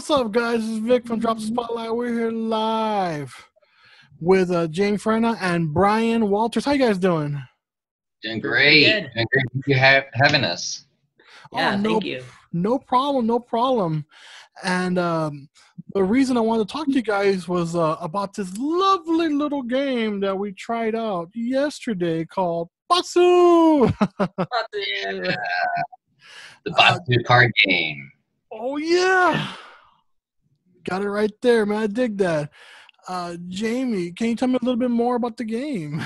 What's up, guys? This is Vic from Drop the Spotlight. We're here live with Jaime Fraina and Brian Walters. How you guys doing? Doing great. Good. Doing great. Thank you having us. Yeah, thank you. No problem, no problem. And the reason I wanted to talk to you guys was about this lovely little game that we tried out yesterday called BATSU. Yeah. The BATSU card game. Oh, yeah. Got it right there, man. I dig that. Jaime, can you tell me a little bit more about the game?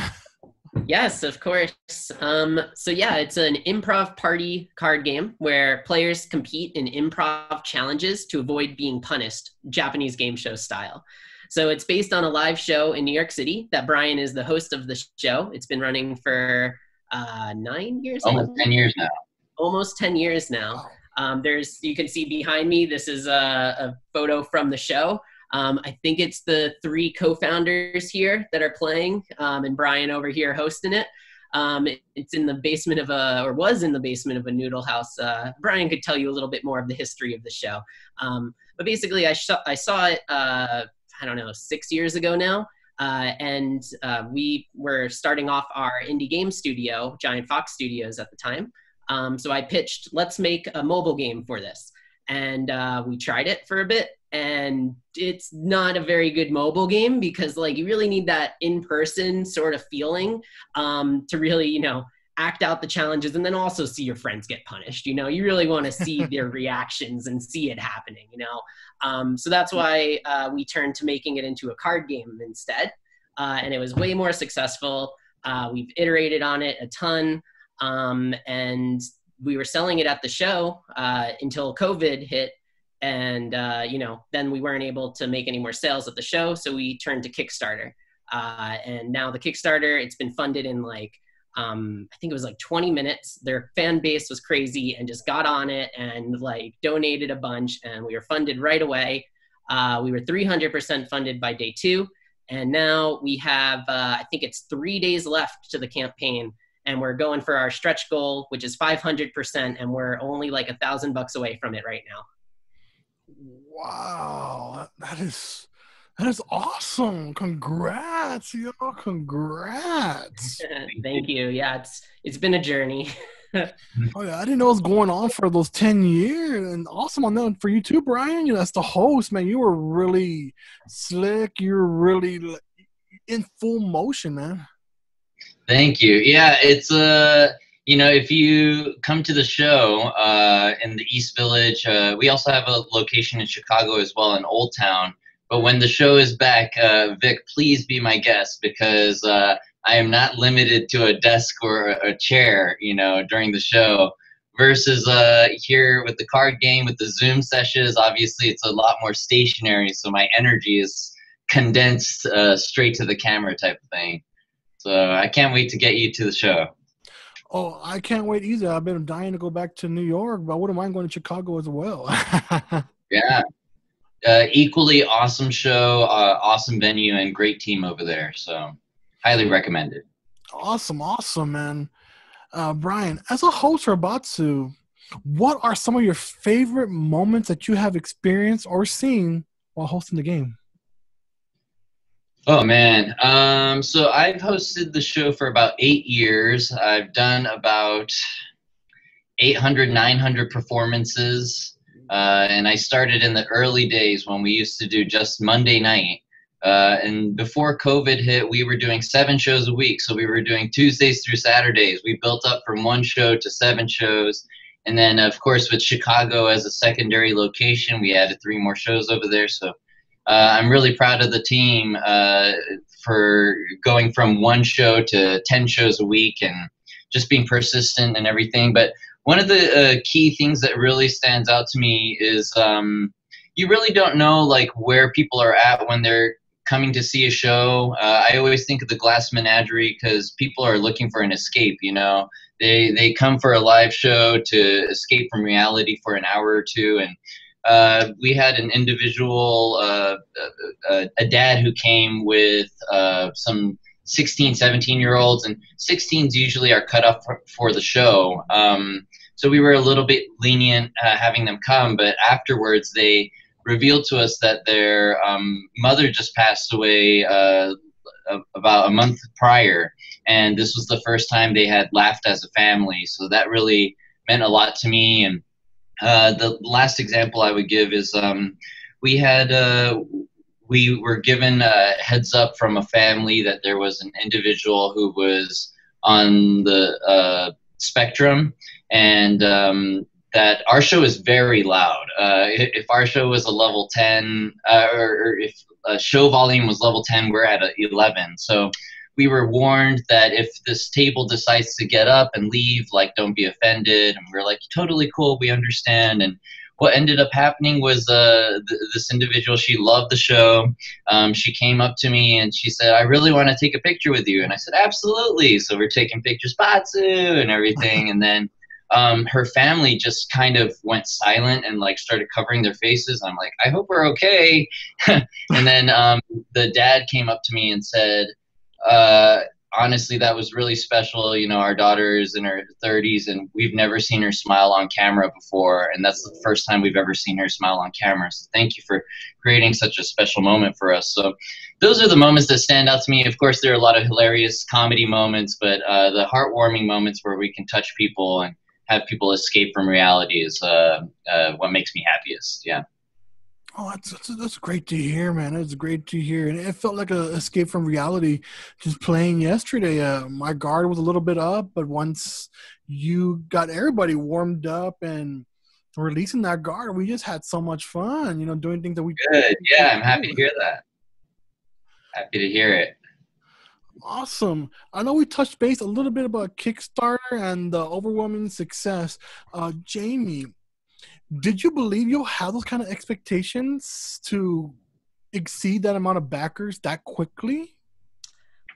Yes, of course. So yeah, it's an improv party card game where players compete in improv challenges to avoid being punished, Japanese game show style. So it's based on a live show in New York City that Brian is the host of the show. It's been running for 9 years. Almost 10 years now. Almost 10 years now. You can see behind me, this is a photo from the show. I think it's the 3 co-founders here that are playing, and Brian over here hosting it. It's in the basement of was in the basement of a noodle house. Brian could tell you a little bit more of the history of the show. But basically I saw it, I don't know, 6 years ago now. And we were starting off our indie game studio, Giant Fox Studios at the time. So I pitched, let's make a mobile game for this. And we tried it for a bit, and it's not a very good mobile game because like you really need that in-person sort of feeling to really, you know, act out the challenges and then also see your friends get punished. You know, you really want to see their reactions and see it happening, you know. So that's why we turned to making it into a card game instead. And it was way more successful. We've iterated on it a ton. And we were selling it at the show until COVID hit. And, you know, then we weren't able to make any more sales at the show. So we turned to Kickstarter. And now the Kickstarter, it's been funded in like, I think it was like 20 minutes. Their fan base was crazy and just got on it and like donated a bunch. And we were funded right away. We were 300% funded by day 2. And now we have, I think it's 3 days left to the campaign. And we're going for our stretch goal, which is 500%. And we're only like $1,000 away from it right now. Wow, that is awesome! Congrats, yo! Congrats! Thank you. Yeah, it's been a journey. Oh yeah, I didn't know what was going on for those 10 years, and awesome on that for you too, Brian. You know, as the host, man, you were really slick. You were really in full motion, man. Thank you. Yeah, it's you know, if you come to the show in the East Village, we also have a location in Chicago as well, in Old Town. But when the show is back, Vic, please be my guest because I am not limited to a desk or a chair, you know, during the show. Versus here with the card game, with the Zoom sessions, obviously it's a lot more stationary, so my energy is condensed straight to the camera type of thing. So I can't wait to get you to the show. Oh, I can't wait either. I've been dying to go back to New York, but I wouldn't mind going to Chicago as well. Yeah. Equally awesome show, awesome venue, and great team over there. So highly recommended. Awesome, man. Brian, as a host for BATSU, what are some of your favorite moments that you have experienced or seen while hosting the game? Oh, man. So I've hosted the show for about 8 years. I've done about 800, 900 performances. And I started in the early days when we used to do just Monday night. And before COVID hit, we were doing 7 shows a week. So we were doing Tuesdays through Saturdays. We built up from 1 show to 7 shows. And then, of course, with Chicago as a secondary location, we added 3 more shows over there. So I'm really proud of the team for going from 1 show to 10 shows a week and just being persistent and everything. But one of the key things that really stands out to me is you really don't know like where people are at when they're coming to see a show. I always think of the Glass Menagerie because people are looking for an escape, you know. They come for a live show to escape from reality for an hour or 2, and we had an individual, a dad who came with some 16, 17-year-olds, and 16s usually are cut off for the show. So we were a little bit lenient having them come, but afterwards they revealed to us that their mother just passed away about a month prior, and this was the first time they had laughed as a family. So that really meant a lot to me. And the last example I would give is we had we were given a heads up from a family that there was an individual who was on the spectrum, and that our show is very loud. If our show was a level 10, or if show volume was level 10, we're at 11. So we were warned that if this table decides to get up and leave, like, don't be offended. And we were like, totally cool, we understand. And what ended up happening was this individual, she loved the show. She came up to me and she said, I really want to take a picture with you. And I said, absolutely. So we're taking pictures, BATSU, and everything. And then her family just kind of went silent and like started covering their faces. I'm like, I hope we're okay. And then the dad came up to me and said, honestly, that was really special. You know, our daughter's in her 30s and we've never seen her smile on camera before. And that's the first time we've ever seen her smile on camera. So thank you for creating such a special moment for us. So those are the moments that stand out to me. Of course, there are a lot of hilarious comedy moments, but the heartwarming moments where we can touch people and have people escape from reality is what makes me happiest. Yeah. Oh, that's great to hear, man. It's great to hear, and it felt like a escape from reality. Just playing yesterday, my guard was a little bit up, but once you got everybody warmed up and releasing that guard, we just had so much fun. You know, doing things that we good. Yeah, I'm happy to hear that. Happy to hear it. Awesome. I know we touched base a little bit about Kickstarter and the overwhelming success. Jaime, did you believe you'll have those kind of expectations to exceed that amount of backers that quickly?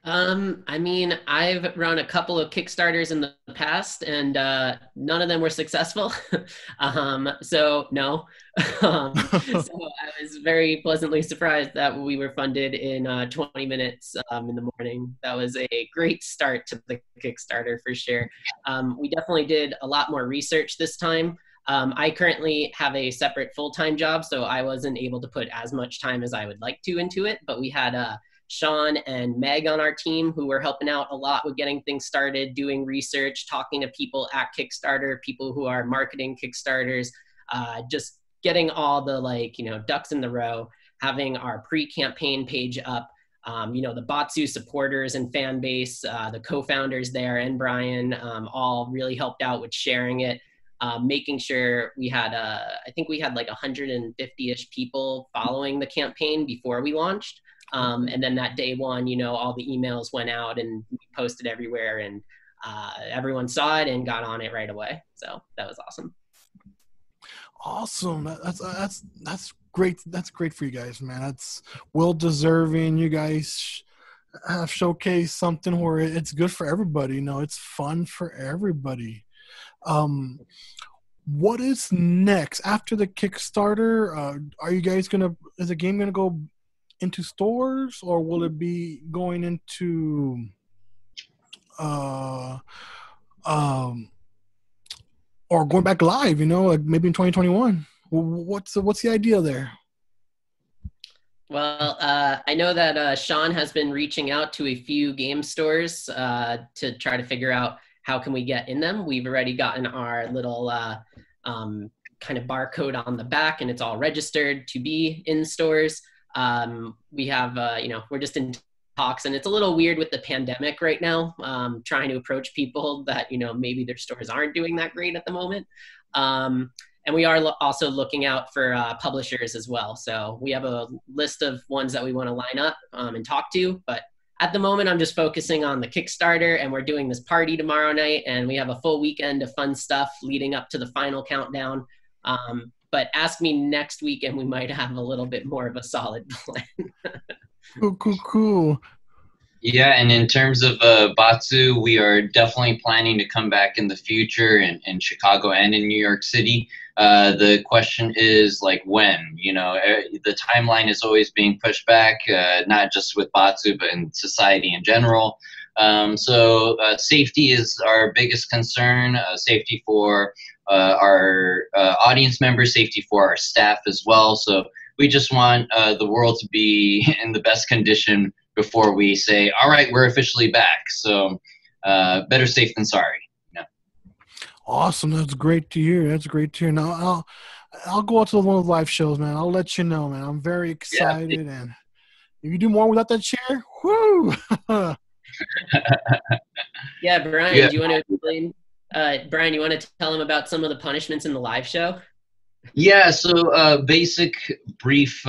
I mean, I've run a couple of Kickstarters in the past, and none of them were successful. So no. So I was very pleasantly surprised that we were funded in 20 minutes in the morning. That was a great start to the Kickstarter for sure. We definitely did a lot more research this time. I currently have a separate full-time job, so I wasn't able to put as much time as I would like to into it, but we had Sean and Meg on our team who were helping out a lot with getting things started, doing research, talking to people at Kickstarter, people who are marketing Kickstarters, just getting all the ducks in the row, having our pre-campaign page up. The BATSU supporters and fan base, the co-founders there and Brian all really helped out with sharing it. Making sure we had, I think we had like 150-ish people following the campaign before we launched. And then that day one, all the emails went out and we posted everywhere, and everyone saw it and got on it right away. So that was awesome. Awesome. That's great. That's great for you guys, man. That's well deserving. You guys have showcased something where it's good for everybody. It's fun for everybody. What is next after the Kickstarter? Are you guys is the game gonna go into stores, or will it be going into or going back live, like maybe in 2021? What's the idea there? Well, I know that Sean has been reaching out to a few game stores to try to figure out how can we get in them. We've already gotten our little kind of barcode on the back, and it's all registered to be in stores. We have, we're just in talks, and it's a little weird with the pandemic right now, trying to approach people that, maybe their stores aren't doing that great at the moment. And we are also looking out for publishers as well. So we have a list of ones that we want to line up and talk to, but at the moment, I'm just focusing on the Kickstarter, and we're doing this party tomorrow night, and we have a full weekend of fun stuff leading up to the final countdown. But ask me next week, and we might have a little bit more of a solid plan. Cool. Yeah, and in terms of BATSU, we are definitely planning to come back in the future in Chicago and in New York City. The question is when, the timeline is always being pushed back, not just with BATSU, but in society in general. So safety is our biggest concern, safety for our audience members, safety for our staff as well. So we just want the world to be in the best condition before we say, all right, we're officially back. So better safe than sorry. Yeah. Awesome. That's great to hear. That's great to hear. Now, I'll go out to one of the live shows, man. I'll let you know, man. I'm very excited. Yeah. And if you do more without that chair, whoo! Yeah, Brian, do you want to explain? Brian, you want to tell him about some of the punishments in the live show? Yeah, so basic, brief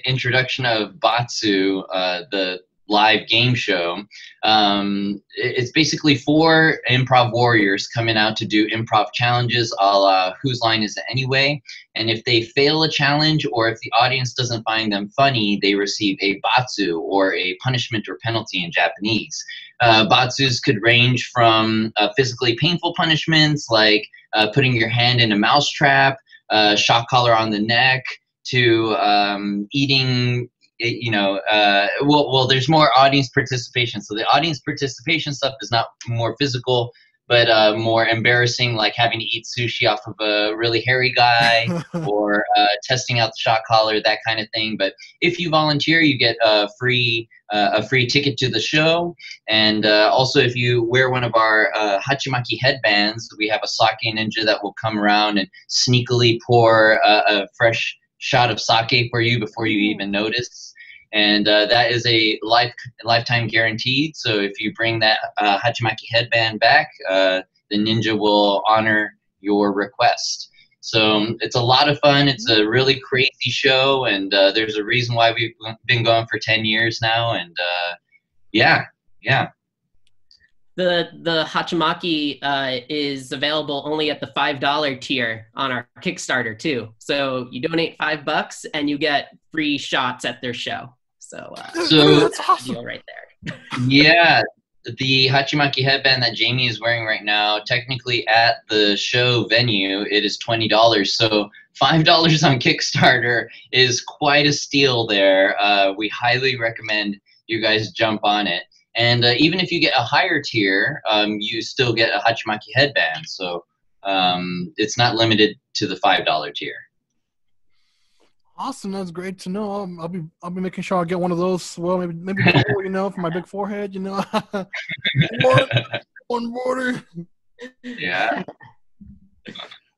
introduction of BATSU, the live game show. It's basically 4 improv warriors coming out to do improv challenges a la Whose Line Is It Anyway? And if they fail a challenge or if the audience doesn't find them funny, they receive a BATSU, or a punishment or penalty in Japanese. BATSUs could range from physically painful punishments like putting your hand in a mousetrap, shock collar on the neck, to eating, well, there's more audience participation. So the audience participation stuff is not more physical, but more embarrassing, like having to eat sushi off of a really hairy guy, or testing out the shock collar, that kind of thing. But if you volunteer, you get a free ticket to the show. And also, if you wear one of our Hachimaki headbands, we have a sake ninja that will come around and sneakily pour a fresh shot of sake for you before you even notice. And that is a lifetime guaranteed. So if you bring that Hachimaki headband back, the ninja will honor your request. So it's a lot of fun. It's a really crazy show, and there's a reason why we've been going for 10 years now. And yeah. The Hachimaki is available only at the $5 tier on our Kickstarter too. So you donate $5 and you get free shots at their show. So that's awesome. Deal right there. Yeah, the Hachimaki headband that Jamie is wearing right now, technically at the show venue, it is $20. So $5 on Kickstarter is quite a steal there. We highly recommend you guys jump on it. And even if you get a higher tier, you still get a Hachimaki headband. So it's not limited to the $5 tier. Awesome, that's great to know. I'll be making sure I get one of those. Well, maybe double, for my big forehead, one border. Yeah.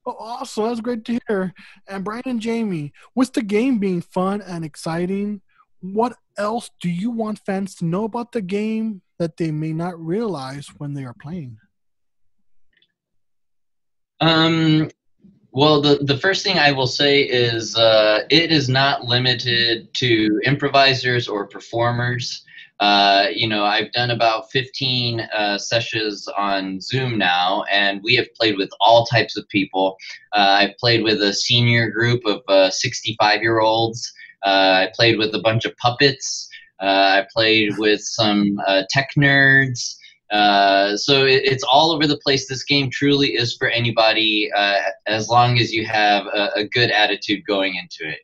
Oh, awesome, that's great to hear. And Brian and Jamie, with the game being fun and exciting, what else do you want fans to know about the game that they may not realize when they are playing? Well, the first thing I will say is it is not limited to improvisers or performers. I've done about 15 sessions on Zoom now, and we have played with all types of people. I've played with a senior group of 65-year-olds. I played with a bunch of puppets. I played with some tech nerds. So it's all over the place. This game truly is for anybody, as long as you have a good attitude going into it,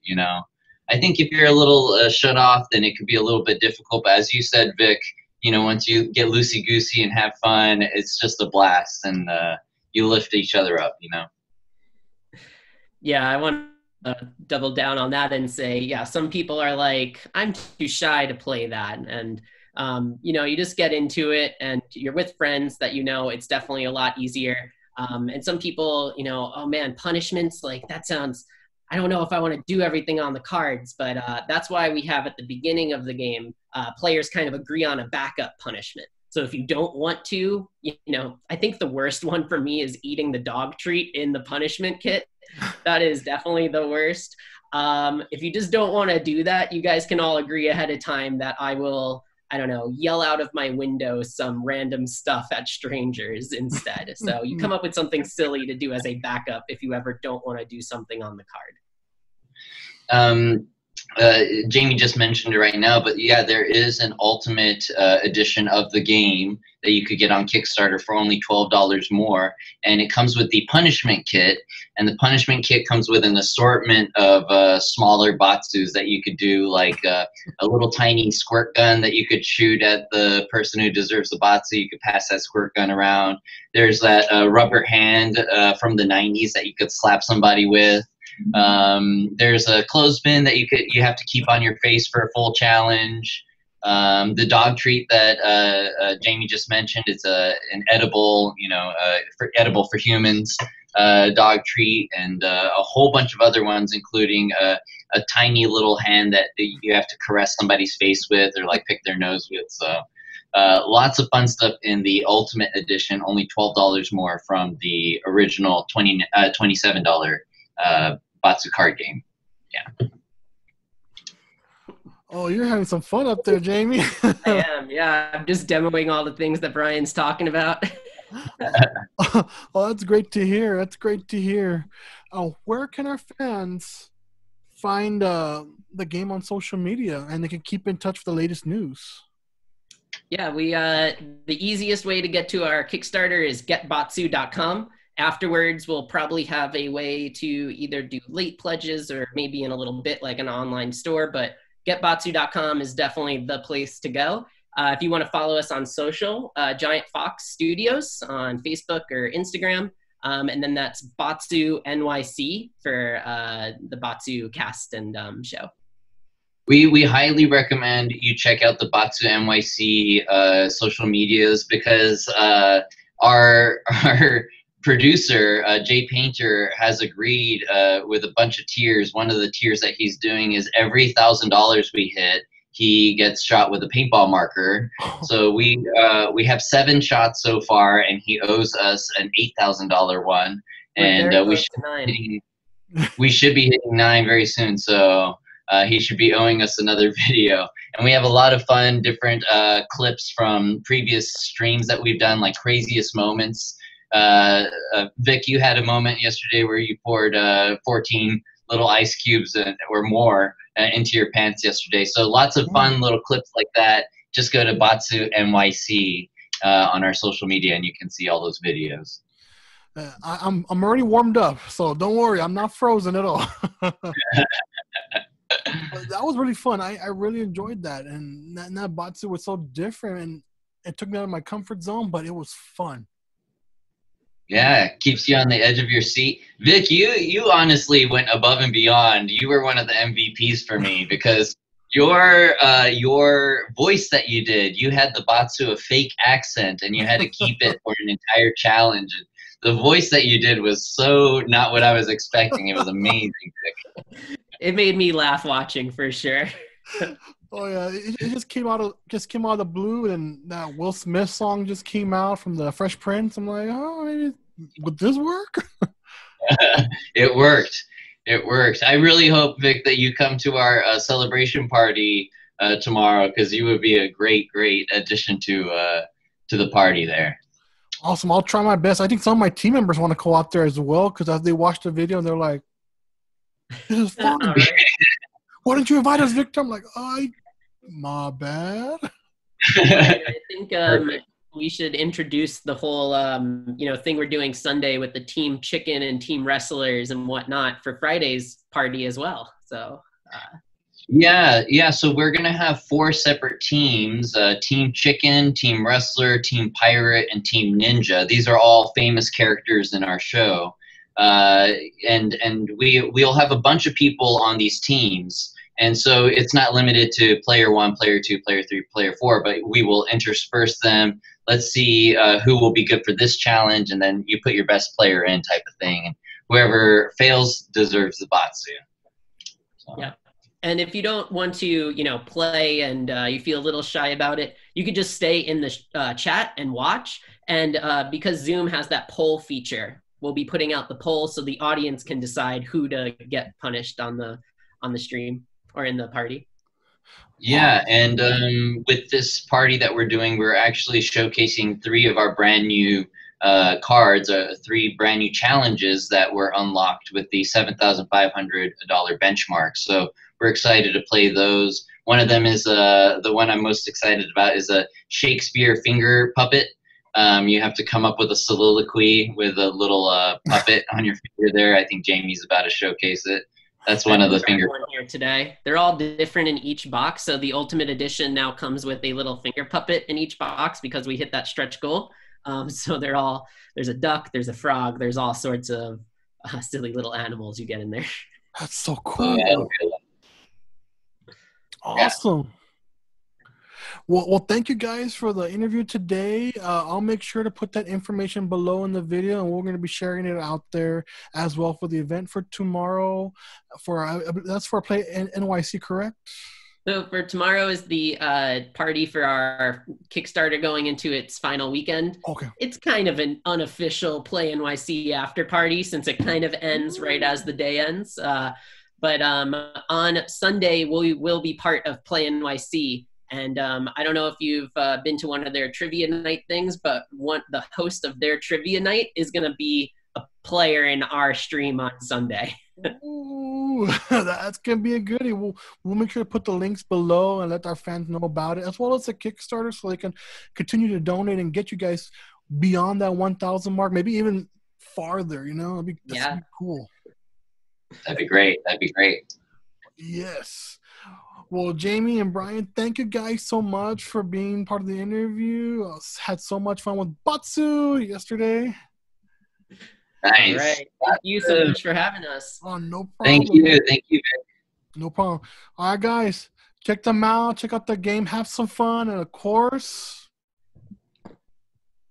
I think if you're a little shut off, then it could be a little bit difficult. But as you said, Vic, once you get loosey-goosey and have fun, it's just a blast, and you lift each other up, Yeah, I want to double down on that and say, yeah, some people are like, I'm too shy to play that. And you just get into it and you're with friends that it's definitely a lot easier. And some people, oh man, punishments, like that sounds, I don't know if I want to do everything on the cards, but that's why we have at the beginning of the game, players kind of agree on a backup punishment. So if you don't want to, I think the worst one for me is eating the dog treat in the punishment kit. That is definitely the worst. If you just don't want to do that, you guys can all agree ahead of time that I will, yell out of my window some random stuff at strangers instead. So you come up with something silly to do as a backup if you ever don't want to do something on the card. Jamie just mentioned it right now, but yeah, there is an ultimate edition of the game that you could get on Kickstarter for only $12 more, and it comes with the punishment kit, and the punishment kit comes with an assortment of smaller Batsus that you could do, like a little tiny squirt gun that you could shoot at the person who deserves the Batsu. You could pass that squirt gun around. There's that rubber hand from the 90s that you could slap somebody with. There's a clothespin that you have to keep on your face for a full challenge. The dog treat that Jamie just mentioned, it's an edible, edible for humans dog treat, and a whole bunch of other ones, including a tiny little hand that you have to caress somebody's face with or like pick their nose with. So lots of fun stuff in the Ultimate Edition, only $12 more from the original $27 Batsu card game. Yeah. Oh, you're having some fun up there, Jamie. I am, yeah. I'm just demoing all the things that Brian's talking about. Oh, that's great to hear. That's great to hear. Where can our fans find the game on social media, and they can keep in touch with the latest news? Yeah, the easiest way to get to our Kickstarter is getbatsu.com. Afterwards, we'll probably have a way to either do late pledges or maybe in a little bit like an online store, but getbatsu.com is definitely the place to go. If you want to follow us on social, Giant Fox Studios on Facebook or Instagram, and then that's Batsu NYC for the Batsu cast and show. We highly recommend you check out the Batsu NYC social medias, because our producer, Jay Painter, has agreed with a bunch of tiers. One of the tiers that he's doing is every $1,000 we hit, he gets shot with a paintball marker. So we have 7 shots so far, and he owes us an $8,000 one. And we should be hitting 9 very soon. So he should be owing us another video. And we have a lot of fun, different clips from previous streams that we've done, like craziest moments. Vic, you had a moment yesterday where you poured 14 little ice cubes or more into your pants yesterday. So lots of fun little clips like that. Just go to Batsu NYC on our social media, and you can see all those videos. I'm already warmed up, so don't worry, I'm not frozen at all. That was really fun. I really enjoyed that, and that Batsu was so different, and it took me out of my comfort zone, but it was fun. Yeah, keeps you on the edge of your seat. Vic, you honestly went above and beyond. You were one of the MVPs for me, because your voice that you did, you had the Batsu a fake accent, and you had to keep it for an entire challenge. The voice that you did was so not what I was expecting. It was amazing, Vic. It made me laugh watching, for sure. Oh yeah, it just came out of the blue, and that Will Smith song just came out from the Fresh Prince. I'm like, oh, maybe would this work? It worked. It worked. I really hope, Vic, that you come to our celebration party tomorrow, because you would be a great addition to the party there. Awesome. I'll try my best. I think some of my team members want to go out there as well, because as they watch the video, they're like, "This is fun." Right. Why don't you invite us, Victor? I'm like, my bad. I think we should introduce the whole, thing we're doing Sunday with the team chicken and team wrestlers and whatnot for Friday's party as well. So. Yeah. So we're gonna have 4 separate teams: Team Chicken, Team Wrestler, Team Pirate, and Team Ninja. These are all famous characters in our show, and we'll have a bunch of people on these teams. And so it's not limited to player 1, player 2, player 3, player 4, but we will intersperse them. Let's see who will be good for this challenge, and then you put your best player in, type of thing. And whoever fails deserves the Batsu. So. Yeah. And if you don't want to, play and you feel a little shy about it, you could just stay in the chat and watch. And because Zoom has that poll feature, we'll be putting out the poll so the audience can decide who to get punished on the stream or in the party. Yeah, and with this party that we're doing, we're actually showcasing 3 of our brand new cards, 3 brand new challenges that were unlocked with the $7,500 benchmark. So we're excited to play those. One of them is the one I'm most excited about is a Shakespeare finger puppet. You have to come up with a soliloquy with a little puppet on your finger there. I think Jamie's about to showcase it. That's one of the finger one here today. They're all different in each box. So the Ultimate Edition now comes with a little finger puppet in each box because we hit that stretch goal. So they're all, there's a duck, there's a frog, there's all sorts of silly little animals you get in there. That's so cool. Awesome. Well, thank you guys for the interview today. I'll make sure to put that information below in the video, and we're going to be sharing it out there as well for the event for tomorrow. That's for Play NYC, correct? So for tomorrow is the party for our Kickstarter going into its final weekend. Okay. It's kind of an unofficial Play NYC after party since it kind of ends right as the day ends. But on Sunday, we will be part of Play NYC. And I don't know if you've been to one of their trivia night things, but the host of their trivia night is going to be a player in our stream on Sunday. Ooh, that's going to be a goodie. We'll make sure to put the links below and let our fans know about it, as well as the Kickstarter, so they can continue to donate and get you guys beyond that 1,000 mark, maybe even farther, you know? That'd be cool. That'd be great. That'd be great. Yes. Well, Jamie and Brian, thank you guys so much for being part of the interview. I had so much fun with BATSU yesterday. Nice. All right. Thank you so much for having us. Oh, no problem. Thank you. Thank you. No problem. All right, guys. Check them out. Check out the game. Have some fun. And, of course,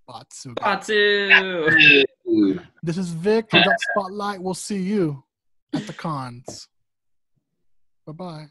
BATSU. BATSU. This is Vic from Spotlight. We'll see you at the cons. Bye-bye.